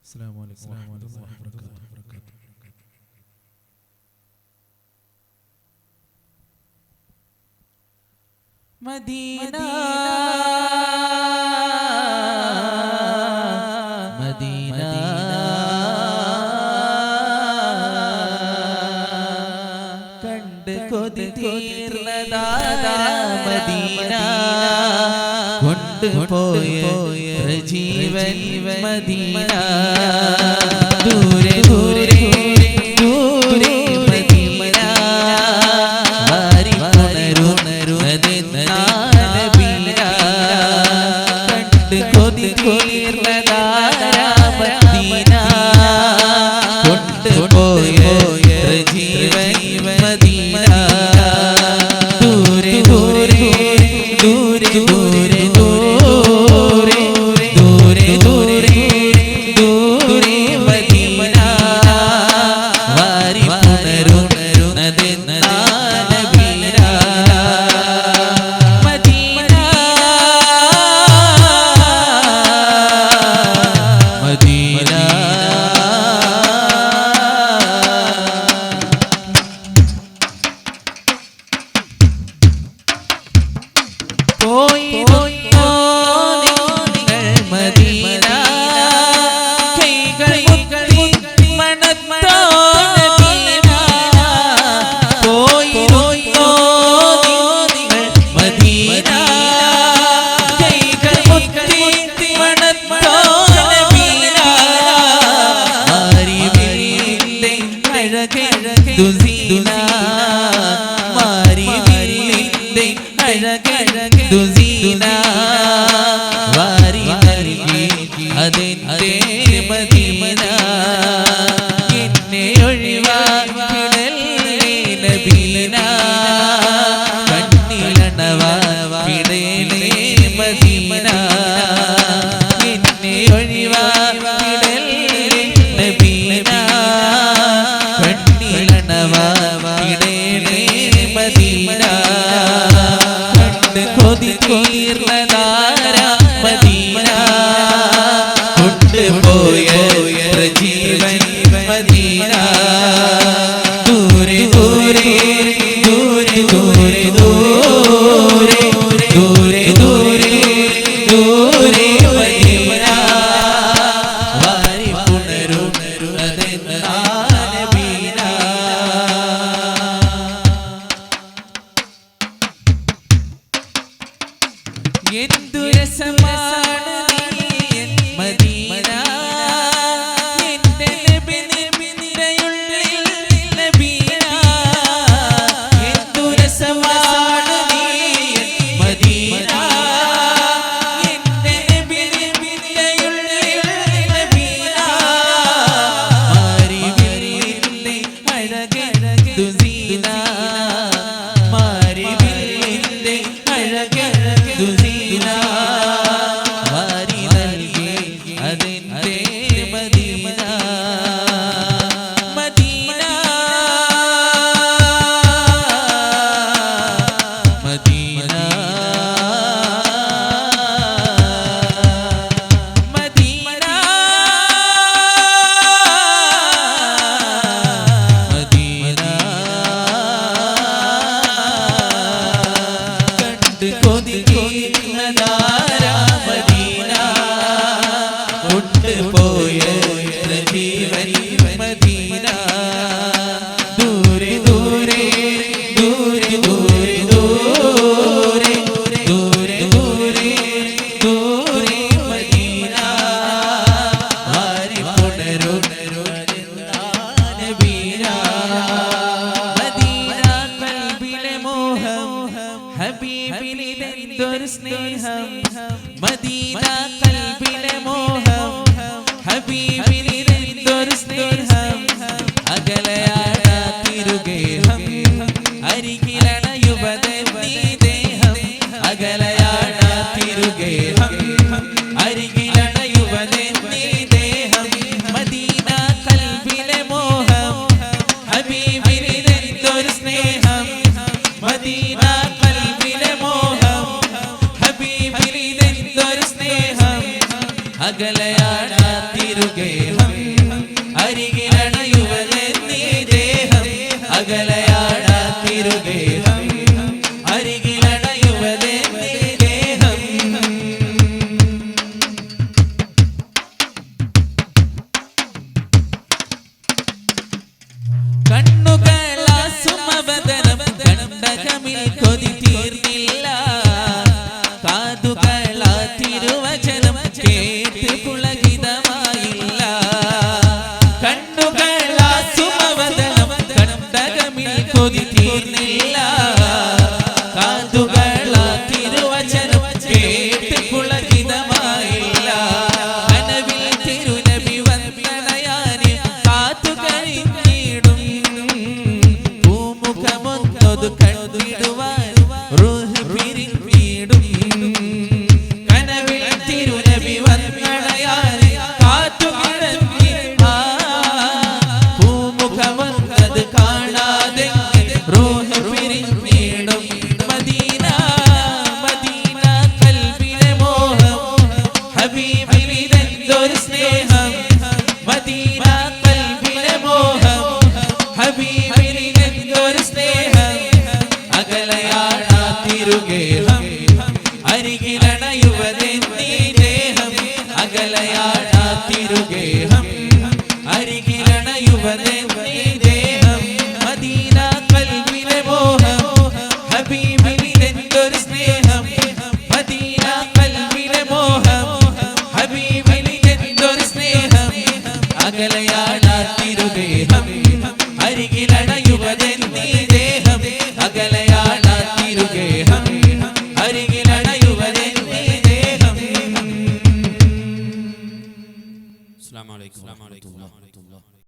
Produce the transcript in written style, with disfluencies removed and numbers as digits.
السلام عليكم ورحمة الله وبركاته. مدينة مدينة കണ്ട് കൊതി തീർന്നതാ മദീന കൊണ്ടുപോയ ജീവൻ മദീന ദൂരെ ദൂരെ ദൂരെ മദീന വാരി പുണരുണരുന്നതെന്നാനബീന കണ്ട് കൊതി തീർന്നതാ മദീന കൊണ്ടുപോയ ജീവൻ മദീന ദൂരെ ദൂരെ ദൂരെ ദൂരെ ദൂരെ ദൂരെ ദൂരെ ദൂരെ മദീന വാരി പുണരുണരുന്നതെന്നാനബീന മദീന മദീന അതെന്റെ മദീന എന്നെ ഒഴിവാക്കിടലേ നബീന കണ്ണിലണവാക്കിടലേ മദീന എന്നെ ഒഴിവാക്കിടലേ നബീന കണ്ണിലണവാക്കിടലേ മദീന കണ്ട് കൊതി തീർന്നതാരാ മദീന കൊണ്ടുപോയ ജീവൻ മദീന ദൂരെ ദൂരെ ദൂരെ ദൂരെ ദൂരെ ദൂരെ ദൂരെ ദൂരെ മദീന വാരി പുണരുണരുന്നതെന്നാനബീന എന്തു രസമാണ് മദീന എന്റെ നബി നിറയുള്ളിൽ നബീന എന്തു രസമാണ് മദീന എന്റെ നബി നിറയുള്ളിൽ നബീന മാരി വിരിന്റെ അഴകഴകു സീന മാരി വിരിന്റെ അഴകഴകു സീന വാരി നൽകി അതെന്റെ Medina Medina Medina Medina Medina കണ്ട് കൊതി തീർന്നതാരാ മദീന കൊണ്ടുപോയ ജീവൻ മദീന ദൂരെ ദൂരെ ദൂരെ ദൂരെ ദൂരെ ദൂരെ ദൂരെ ദൂരെ മദീന വാരി പുണരുണരുന്നതെന്നാനബീന മദീന കൽബിലെ മോഹം ഹബീബിനിതെന്തൊരു സ്നേഹം മദീന കൽബിലെ മോഹം ഹബീബിനിതെന്തൊരു സ്നേഹം അകലയാടാ തിരുഗേഹം അരികിലണയുവതീ ദേഹം അകലയാടാ തിരുഗേഹം അരികിലണയുവതീ ദേഹം മദീന കൽബിലെ മോഹം ഹബീബിനിതെന്തൊരു സ്നേഹം മദീന കൽബിലെ മോഹം ഹബീബിനിതെന്തൊരു സ്നേഹം അകലയാടാ തിരുഗേഹം അരികിലണയുവതേ നീ ദേഹം അകലയാടാ തിരുഗേഹം അരികിലണയുവതേ നീ ദേഹം കണ്ണുകളാ സുമവദനം കണ്ടകമിൽ കൊതി തീർന്നില്ല കാതുകളാ തിരുവചനം കേട്ട് പുളകിതമായില്ല കണ്ണുകളാ സുമവദനം കണ്ടകമിൽ കൊതി തീർന്നില്ല കാതുകളാ തിരുവചനം കേട്ട് പുളകിതമായില്ല കനവിൽ തിരുനബി വന്ദനയാനെ കാത്തു കഴിഞ്ഞിടും പൂമുഖമൊന്നത് കണ്ടിടുവാൻ റൂഹ് പിരിഞ്ഞിടും കനവിൽ തിരുനബി വന്ദനയാനെ കാത്തു കഴിഞ്ഞിടും പൂമുഖമൊന്നത് കാണാതെ റൂഹ് പിരിഞ്ഞിടും മദീന മദീന കൽബിലെ മോഹം ഹബീബിനെന്തൊരു സ്നേഹം മദീന കൽബിലെ മോഹം ഹബീബിനെന്തൊരു സ്നേഹം അകലയാടാ തിരുഗേഹം അരികിലണയുവതേ നീ ദേഹം അകലയാടാ തിരുഗേഹം അരികിലണയുവതേ നീ ദേഹം മദീന കൽബിലെ മോഹം ഹബീബിനെന്തൊരു സ്നേഹം മദീന കൽബിലെ മോഹം ഹബീബിനെന്തൊരു സ്നേഹം അകലയാടാ തിരുഗേഹം അരികിലണയുവതേ നീ ദേഹം അകലയാടാ തിരുഗേഹം അരികിലണയുവതേ നീ ദേഹം. അസ്സലാമു അലൈക്കും വറഹ്മത്തുള്ളാഹി